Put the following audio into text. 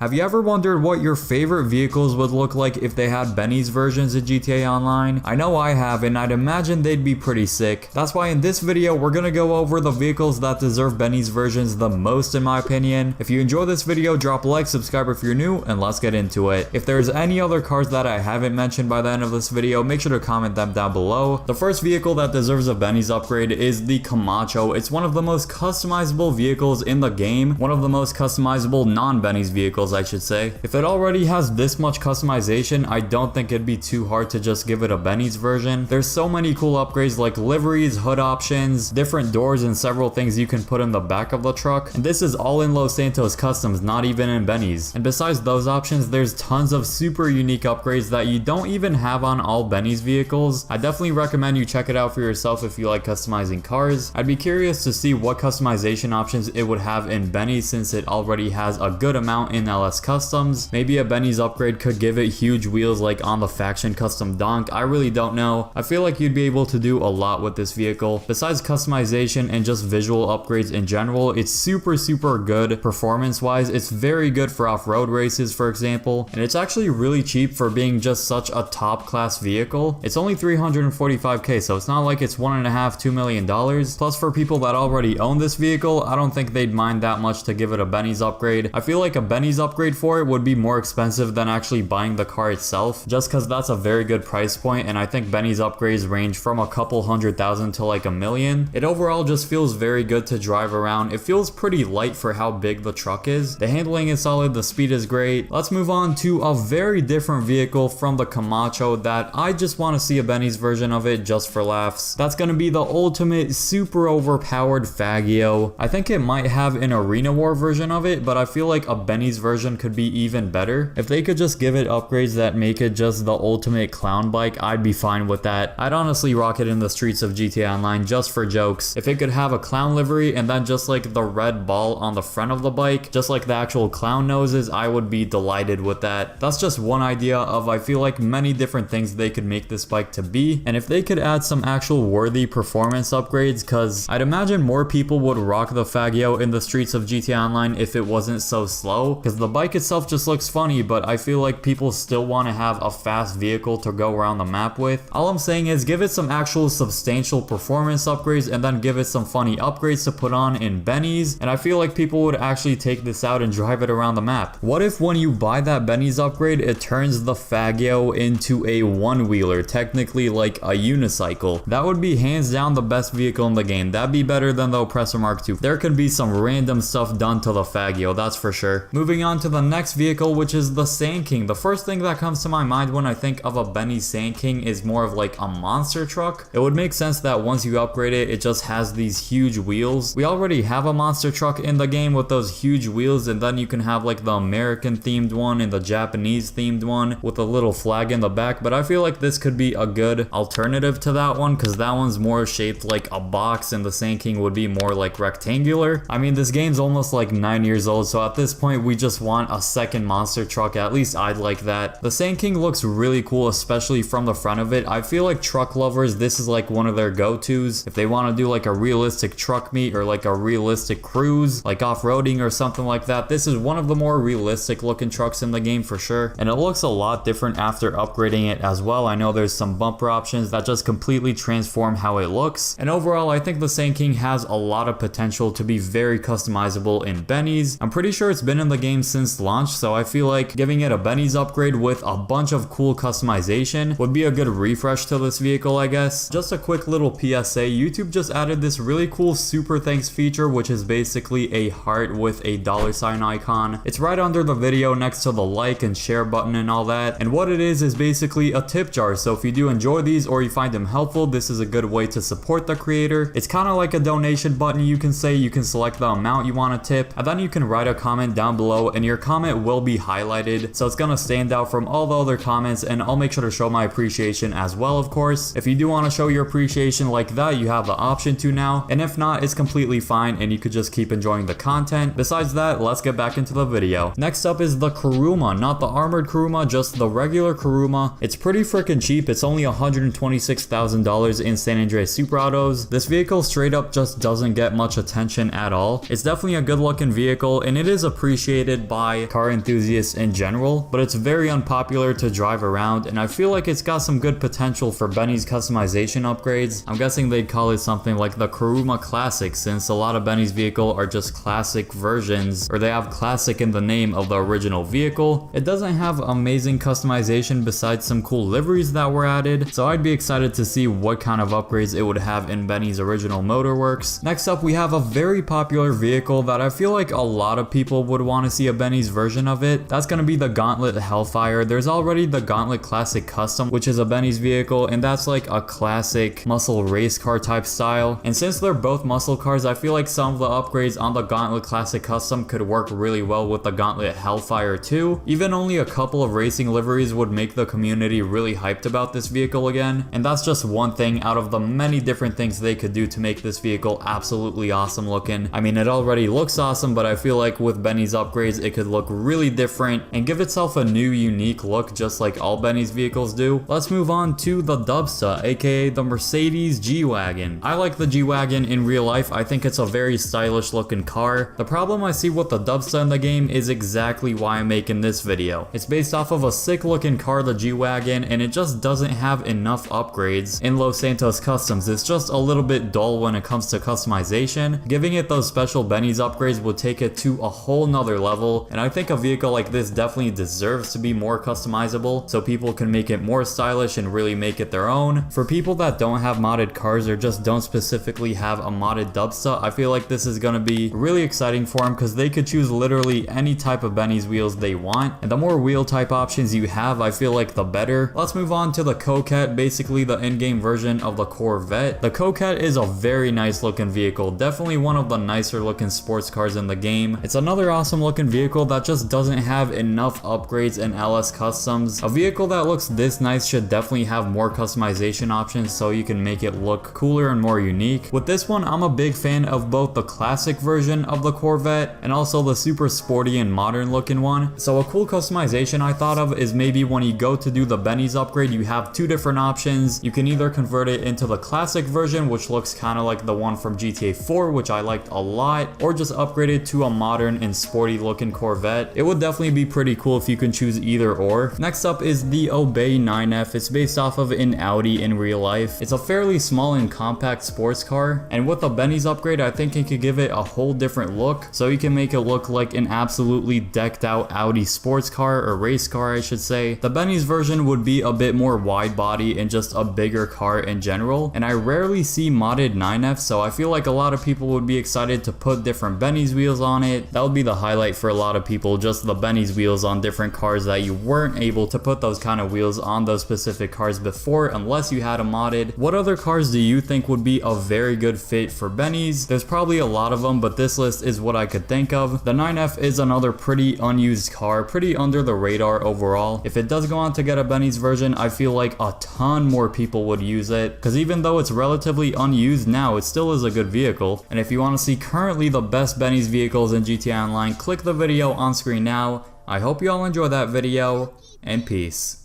Have you ever wondered what your favorite vehicles would look like if they had Benny's versions of GTA Online? I know I have, and I'd imagine they'd be pretty sick. That's why in this video we're gonna go over the vehicles that deserve Benny's versions the most in my opinion. If you enjoy this video, drop a like, subscribe if you're new, and let's get into it. If there's any other cars that I haven't mentioned by the end of this video, make sure to comment them down below. The first vehicle that deserves a Benny's upgrade is the Camacho. It's one of the most customizable vehicles in the game, one of the most customizable non-Benny's vehicles I should say. If it already has this much customization, I don't think it'd be too hard to just give it a Benny's version. There's so many cool upgrades like liveries, hood options, different doors, and several things you can put in the back of the truck. And this is all in Los Santos Customs, not even in Benny's. And besides those options, there's tons of super unique upgrades that you don't even have on all Benny's vehicles. I definitely recommend you check it out for yourself if you like customizing cars. I'd be curious to see what customization options it would have in Benny's since it already has a good amount in LS Customs. Maybe a Benny's upgrade could give it huge wheels like on the Faction Custom Donk. I really don't know. I feel like you'd be able to do a lot with this vehicle. Besides customization and just visual upgrades in general, it's super good performance wise. It's very good for off-road races for example, and it's actually really cheap for being just such a top class vehicle. It's only $345k, so it's not like it's $1.5–2 million. Plus for people that already own this vehicle, I don't think they'd mind that much to give it a Benny's upgrade. I feel like a Benny's upgrade for it would be more expensive than actually buying the car itself, just because that's a very good price point, and I think Benny's upgrades range from a couple $100,000 to like $1 million. It overall just feels very good to drive around. It feels pretty light for how big the truck is. The handling is solid, the speed is great. Let's move on to a very different vehicle from the Camacho that I just want to see a Benny's version of it just for laughs. That's going to be the ultimate super overpowered Faggio. I think it might have an Arena War version of it, but I feel like a Benny's version could be even better. If they could just give it upgrades that make it just the ultimate clown bike, I'd be fine with that. I'd honestly rock it in the streets of GTA Online just for jokes. If it could have a clown livery and then just like the red ball on the front of the bike, just like the actual clown noses, I would be delighted with that. That's just one idea of I feel like many different things they could make this bike to be. And if they could add some actual worthy performance upgrades, cause I'd imagine more people would rock the Faggio in the streets of GTA Online if it wasn't so slow, because the bike itself just looks funny, but I feel like people still want to have a fast vehicle to go around the map with. All I'm saying is give it some actual substantial performance upgrades and then give it some funny upgrades to put on in Benny's, and I feel like people would actually take this out and drive it around the map. What if when you buy that Benny's upgrade, it turns the Faggio into a one-wheeler, technically like a unicycle? That would be hands down the best vehicle in the game. That'd be better than the Oppressor Mark II. There could be some random stuff done to the Faggio, that's for sure. Moving on to the next vehicle, which is the Sand King. The first thing that comes to my mind when I think of a Benny's Sand King is more of like a monster truck. It would make sense that once you upgrade it, it just has these huge wheels. We already have a monster truck in the game with those huge wheels, and then you can have like the American themed one and the Japanese themed one with a little flag in the back, but I feel like this could be a good alternative to that one because that one's more shaped like a box and the Sand King would be more like rectangular. I mean, this game's almost like 9 years old, so at this point we just want a second monster truck. At least I'd like that. The Sand King looks really cool, especially from the front of it. I feel like truck lovers, this is like one of their go-tos. If they want to do like a realistic truck meet or like a realistic cruise, like off-roading or something like that, this is one of the more realistic looking trucks in the game for sure. And it looks a lot different after upgrading it as well. I know there's some bumper options that just completely transform how it looks. And overall, I think the Sand King has a lot of potential to be very customizable in Benny's. I'm pretty sure it's been in the game since launch, so I feel like giving it a Benny's upgrade with a bunch of cool customization would be a good refresh to this vehicle, I guess. Just a quick little PSA, YouTube just added this really cool super thanks feature, which is basically a heart with a $sign icon. It's right under the video next to the like and share button and all that. And what it is basically a tip jar. So if you do enjoy these or you find them helpful, this is a good way to support the creator. It's kind of like a donation button, you can say. You can select the amount you want to tip, and then you can write a comment down below, and your comment will be highlighted, so it's gonna stand out from all the other comments, and I'll make sure to show my appreciation as well, of course. If you do want to show your appreciation like that, you have the option to now, and if not, it's completely fine and you could just keep enjoying the content. Besides that, let's get back into the video. Next up is the Kuruma, not the armored Kuruma, just the regular Kuruma. It's pretty freaking cheap. It's only $126,000 in San Andreas Super Autos. This vehicle straight up just doesn't get much attention at all. It's definitely a good looking vehicle and it is appreciated, by car enthusiasts in general, but it's very unpopular to drive around, and I feel like it's got some good potential for Benny's customization upgrades. I'm guessing they'd call it something like the Kuruma Classic, since a lot of Benny's vehicle are just classic versions, or they have classic in the name of the original vehicle. It doesn't have amazing customization besides some cool liveries that were added, so I'd be excited to see what kind of upgrades it would have in Benny's original motorworks. Next up, we have a very popular vehicle that I feel like a lot of people would want to see a Benny's version of it. That's going to be the Gauntlet Hellfire. There's already the Gauntlet Classic Custom, which is a Benny's vehicle, and that's like a classic muscle race car type style. And since they're both muscle cars, I feel like some of the upgrades on the Gauntlet Classic Custom could work really well with the Gauntlet Hellfire too. Even only a couple of racing liveries would make the community really hyped about this vehicle again, and that's just one thing out of the many different things they could do to make this vehicle absolutely awesome looking. I mean, it already looks awesome, but I feel like with Benny's upgrades, it could look really different and give itself a new unique look, just like all Benny's vehicles do. Let's move on to the Dubsta, aka the Mercedes G-Wagon. I like the G-Wagon in real life. I think it's a very stylish looking car. The problem I see with the Dubsta in the game is exactly why I'm making this video. It's based off of a sick looking car, the G-Wagon, and it just doesn't have enough upgrades in Los Santos Customs. It's just a little bit dull when it comes to customization. Giving it those special Benny's upgrades would take it to a whole nother level, and I think a vehicle like this definitely deserves to be more customizable so people can make it more stylish and really make it their own. For people that don't have modded cars or just don't specifically have a modded Dubsta, I feel like this is going to be really exciting for them because they could choose literally any type of Benny's wheels they want, and the more wheel type options you have, I feel like the better. Let's move on to the Coquette, basically the in-game version of the Corvette. The Coquette is a very nice looking vehicle, definitely one of the nicer looking sports cars in the game. It's another awesome looking vehicle that just doesn't have enough upgrades in LS Customs. A vehicle that looks this nice should definitely have more customization options so you can make it look cooler and more unique. With this one, I'm a big fan of both the classic version of the Corvette and also the super sporty and modern looking one. So a cool customization I thought of is maybe when you go to do the Benny's upgrade, you have two different options. You can either convert it into the classic version, which looks kind of like the one from GTA 4, which I liked a lot, or just upgrade it to a modern and sporty looking Corvette. It would definitely be pretty cool if you can choose either or. Next up is the Obey 9F. It's based off of an Audi in real life. It's a fairly small and compact sports car, and with the Benny's upgrade, I think it could give it a whole different look, so you can make it look like an absolutely decked out Audi sports car, or race car I should say. The Benny's version would be a bit more wide body and just a bigger car in general, and I rarely see modded 9F, so I feel like a lot of people would be excited to put different Benny's wheels on it. That would be the highlight for a lot of people, just the Benny's wheels on different cars that you weren't able to put those kind of wheels on those specific cars before unless you had them modded. What other cars do you think would be a very good fit for Benny's? There's probably a lot of them, but this list is what I could think of. The 9F is another pretty unused car, pretty under the radar overall. If it does go on to get a Benny's version, I feel like a ton more people would use it, because even though it's relatively unused now, it still is a good vehicle. And if you want to see currently the best Benny's vehicles in GTA Online, click the video on screen now. I hope you all enjoy that video, and peace.